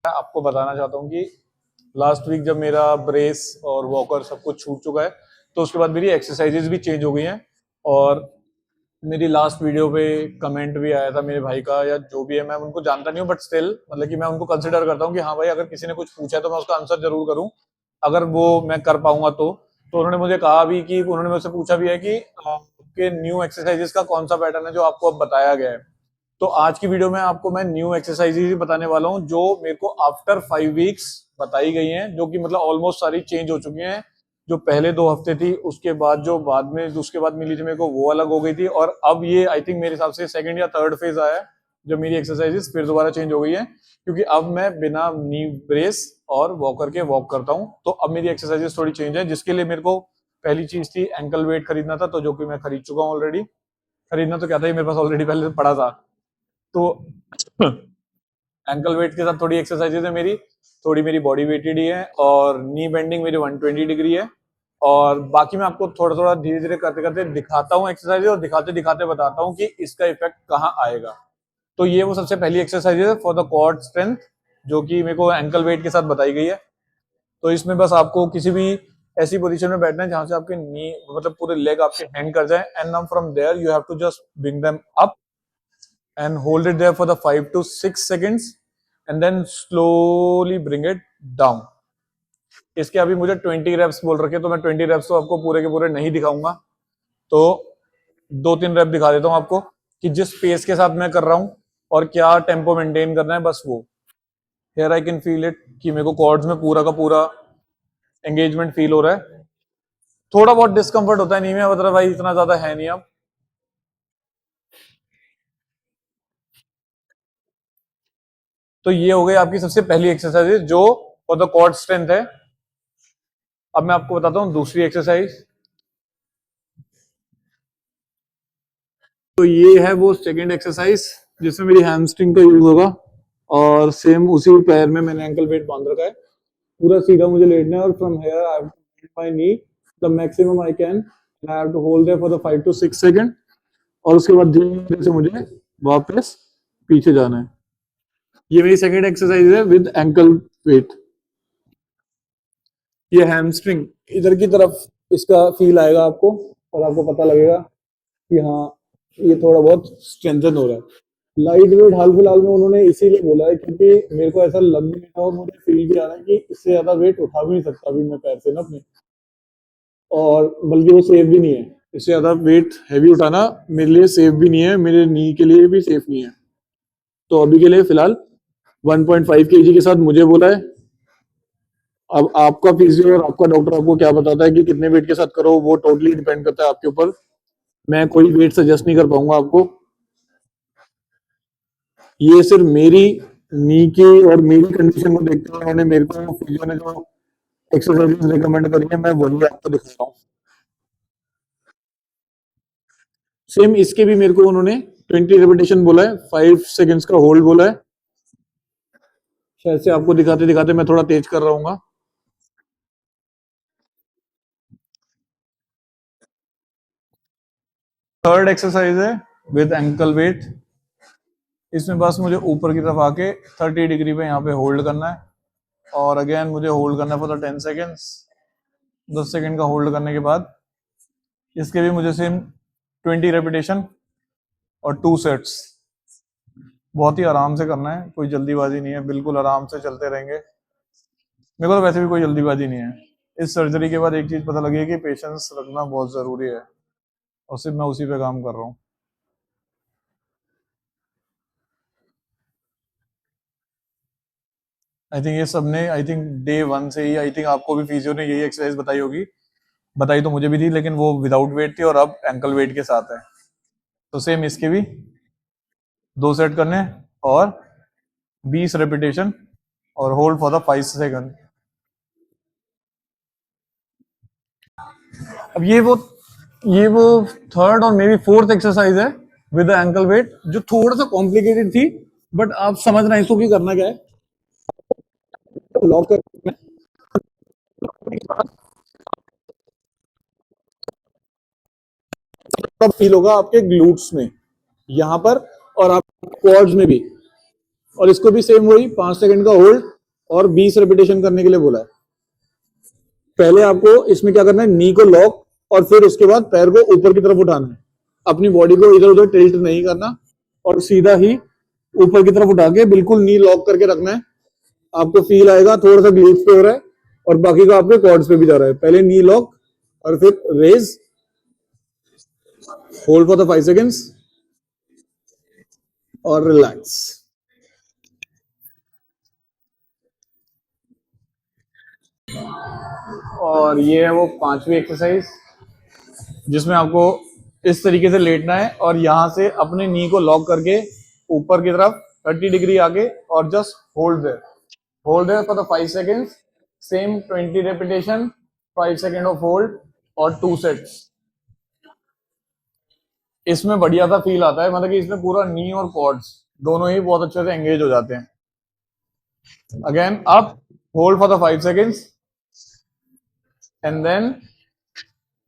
आपको बताना चाहता हूँ कि लास्ट वीक जब मेरा ब्रेस और वॉकर सब कुछ छूट चुका है, तो उसके बाद मेरी एक्सरसाइजेज भी चेंज हो गई हैं। और मेरी लास्ट वीडियो पे कमेंट भी आया था मेरे भाई का, या जो भी है, मैं उनको जानता नहीं हूँ, बट स्टिल मतलब कि मैं उनको कंसिडर करता हूँ कि हाँ भाई, अगर किसी ने कुछ पूछा है तो मैं उसका आंसर जरूर करूँ, अगर वो मैं कर पाऊंगा तो उन्होंने मुझे कहा भी कि उन्होंने मुझसे पूछा भी है कि आपके न्यू एक्सरसाइजेस का कौन सा पैटर्न है जो आपको अब बताया गया है। तो आज की वीडियो में आपको मैं न्यू एक्सरसाइजेज ही बताने वाला हूँ जो मेरे को आफ्टर 5 वीक्स बताई गई हैं, जो कि मतलब ऑलमोस्ट सारी चेंज हो चुकी हैं। जो पहले 2 हफ्ते थी, उसके बाद जो बाद में उसके बाद मिली थी मेरे को, वो अलग हो गई थी। और अब ये आई थिंक मेरे हिसाब से सेकंड या थर्ड फेज आया है जब मेरी एक्सरसाइजेस फिर दोबारा चेंज हो गई है, क्योंकि अब मैं बिना नी ब्रेस और वॉकर के वॉक करता हूँ। तो अब मेरी एक्सरसाइजेस थोड़ी चेंज है, जिसके लिए मेरे को पहली चीज थी एंकल वेट खरीदना था, तो जो कि मैं खरीद चुका हूँ ऑलरेडी। खरीदना तो क्या था, ये मेरे पास ऑलरेडी पहले से पड़ा था। तो एंकल वेट के साथ थोड़ी एक्सरसाइजेज है मेरी, थोड़ी मेरी बॉडी वेटेड ही है, और नी बेंडिंग मेरी 120 डिग्री है। और बाकी मैं आपको थोड़ा थोड़ा धीरे धीरे करते करते दिखाता हूँ एक्सरसाइज, और दिखाते दिखाते बताता हूँ कि इसका इफेक्ट कहाँ आएगा। तो ये वो सबसे पहली एक्सरसाइज है फॉर द क्वाड स्ट्रेंथ, जो कि मेरे को एंकल वेट के साथ बताई गई है। तो इसमें बस आपको किसी भी ऐसी पोजीशन में बैठना है जहां से आपके नी मतलब पूरे लेग आपके हैंग कर जाए, and now from there you have to just bring them up and hold it there for the 5 to 6 seconds and then slowly bring it down. इसके अभी मुझे 20 रेप्स बोल रखे, तो मैं 20 रेप्स तो आपको पूरे के पूरे नहीं दिखाऊंगा, तो 2-3 रेप दिखा देता हूं आपको कि जिस पेस के साथ मैं कर रहा हूं और क्या टेम्पो मेंटेन करना है, बस वो। Here I can feel it कि मेरे को कॉर्ड्स में पूरा का पूरा एंगेजमेंट फील हो रहा है। थोड़ा बहुत डिस्कंफर्ट होता है नी में, मतलब भाई इतना ज्यादा है नहीं अब। तो ये हो गई आपकी सबसे पहली एक्सरसाइज जो फॉर द कॉर्ड स्ट्रेंथ है। अब मैं आपको बताता हूँ दूसरी एक्सरसाइज। तो ये है वो सेकंड एक्सरसाइज जिसमें मेरी हैमस्ट्रिंग का यूज होगा, और सेम उसी पैर में मैंने एंकल वेट बांध रखा है। पूरा सीधा मुझे लेटना है, और from here I have to my knee the maximum I can, I have to hold there for the 5 to 6 second, और उसके बाद धीरे से मुझे वापस पीछे जाना है। ये मेरी सेकंड एक्सरसाइज है विद एंकल वेट। ये हैमस्ट्रिंग इधर की तरफ इसका फील आएगा आपको, और आपको पता लगेगा कि हाँ ये थोड़ा बहुत स्ट्रेंथन हो रहा है। लाइट वेट हाल फिलहाल में उन्होंने इसीलिए बोला है क्योंकि मेरे को ऐसा लग भी रहा, और मुझे फील भी आ रहा है कि इससे ज्यादा वेट उठा भी नहीं सकता अभी मैं पैर से ना अपने, और बल्कि वो सेफ भी नहीं है। इससे ज्यादा वेट हैवी उठाना मेरे लिए सेफ भी नहीं है, मेरे नी के लिए भी सेफ नहीं है। तो अभी के लिए फिलहाल 1.5 kg के साथ मुझे बोला है। अब आपका फिजियो और आपका डॉक्टर आपको क्या बताता है कि कितने वेट के साथ करो, वो टोटली डिपेंड करता है आपके ऊपर। मैं कोई वेट सजेस्ट नहीं कर पाऊंगा आपको। ये सिर्फ मेरी नी की और मेरी कंडीशन को देखते हुए उन्होंने मेरे को फिजियो ने जो एक्सरसाइज रिकमेंड करी है, मैं वही आपको दिखा रहा हूँ। सेम इसके भी मेरे को उन्होंने 20 रेपिटेशन बोला है, 5 सेकेंड्स का होल्ड बोला है। शायद से आपको दिखाते दिखाते मैं थोड़ा तेज कर रहा हूँ। थर्ड एक्सरसाइज है विद एंकल वेट। इसमें बस मुझे ऊपर की तरफ आके 30 डिग्री पे यहाँ पे होल्ड करना है, और अगेन मुझे होल्ड करना है फॉर द 10 सेकेंड्स। 10 सेकेंड का होल्ड करने के बाद इसके भी मुझे सेम 20 रेपिटेशन और 2 सेट्स। बहुत ही आराम से करना है, कोई जल्दीबाजी नहीं है, बिल्कुल आराम से चलते रहेंगे। मेरे को तो वैसे भी कोई जल्दीबाजी नहीं है। इस सर्जरी के बाद एक चीज पता लगी है कि पेशेंस रखना बहुत जरूरी है, और सिर्फ मैं उसी पे काम कर रहा हूँ। आई थिंक ये सबने आई थिंक डे 1 से ही आई थिंक आपको भी फिजियो ने यही एक्सरसाइज बताई होगी। बताई तो मुझे भी थी, लेकिन वो विदाउट वेट थी और अब एंकल वेट के साथ है। तो सेम इसके भी 2 सेट करने, और 20 रेपिटेशन, और होल्ड फॉर द 5 सेकंड। अब ये वो थर्ड और मे बी फोर्थ एक्सरसाइज है विद एंकल वेट, जो थोड़ा सा कॉम्प्लिकेटेड थी, बट आप समझ रहे हैं इसको कि करना क्या है। लॉक कर तब फील होगा आपके ग्लूट्स में यहाँ पर, और आप क्वाड्स में भी। और इसको भी सेम वही 5 सेकंड का होल्ड, और 20 रेपिटेशन करने के लिए बोला है। पहले आपको इसमें क्या करना है, नी को लॉक और फिर उसके बाद पैर को ऊपर की तरफ उठाना है। अपनी बॉडी को इधर उधर टिल्ट नहीं करना और सीधा ही ऊपर की तरफ उठा के बिल्कुल नी लॉक करके रखना है। आपको फील आएगा थोड़ा सा ग्लूट्स पे हो रहा है और बाकी का आपके क्वाड्स पे भी जा रहा है। पहले नी लॉक और फिर raise, hold for the 5 seconds और रिलैक्स। और ये है वो 5वीं एक्सरसाइज जिसमें आपको इस तरीके से लेटना है और यहां से अपने नी को लॉक करके ऊपर की तरफ 30 डिग्री आगे और just hold there for the 5 seconds. Same 20 repetition, 5 second of hold और 2 सेट्स। इसमें बढ़िया सा फील आता है, मतलब कि इसमें पूरा नी और क्वाड्स दोनों ही बहुत अच्छे से एंगेज हो जाते हैं। Again up, hold for the 5 seconds and then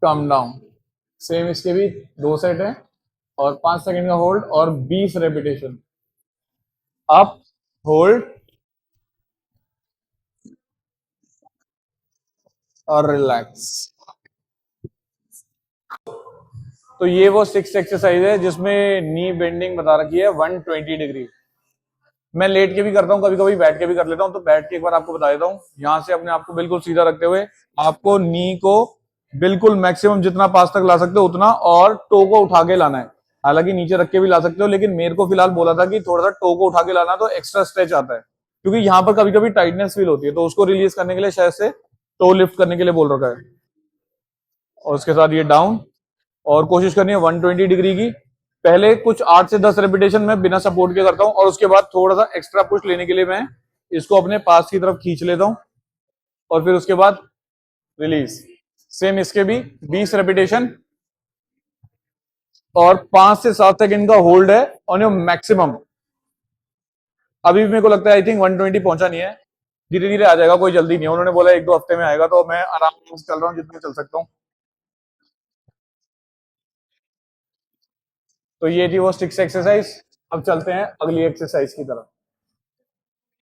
come down. Same इसके भी 2 सेट है और 5 सेकेंड का होल्ड और 20 रेपिटेशन। अप, होल्ड और रिलैक्स। तो ये वो 6 एक्सरसाइज है जिसमें नी बेंडिंग बता रखी है 120 डिग्री। मैं लेट के भी करता हूँ, कभी कभी बैठ के भी कर लेता हूँ। तो बैठ के एक बार आपको बता देता हूँ। यहाँ से अपने आप को बिल्कुल सीधा रखते हुए आपको नी को बिल्कुल मैक्सिमम जितना पास तक ला सकते हो उतना, और टो को उठा के लाना है। हालांकि नीचे रख के भी ला सकते हो, लेकिन मेरे को फिलहाल बोला था कि थोड़ा सा टो को उठा के लाना तो एक्स्ट्रा स्ट्रेच आता है, क्योंकि यहाँ पर कभी कभी टाइटनेस फील होती है, तो उसको रिलीज करने के लिए शायद से टो लिफ्ट करने के लिए बोल रखा है। और उसके साथ ये डाउन, और कोशिश करनी है 120 डिग्री की। पहले कुछ 8 से 10 रेपिटेशन में बिना सपोर्ट के करता हूं और उसके बाद थोड़ा सा एक्स्ट्रा पुश लेने के लिए मैं इसको अपने पास की तरफ खींच लेता हूं और फिर उसके बाद रिलीज। सेम इसके भी 20 रेपिटेशन और 5 से 7 सेकंड का होल्ड है ऑन योर मैक्सिमम। अभी भी मेरे को लगता है आई थिंक 120 पहुंचा नहीं है, धीरे धीरे आ जाएगा, कोई जल्दी नहीं है। उन्होंने बोला 1-2 हफ्ते में आएगा, तो मैं आराम से चल रहा हूँ जितना चल सकता हूँ। तो ये थी वो 6 एक्सरसाइज। अब चलते हैं अगली एक्सरसाइज की तरफ।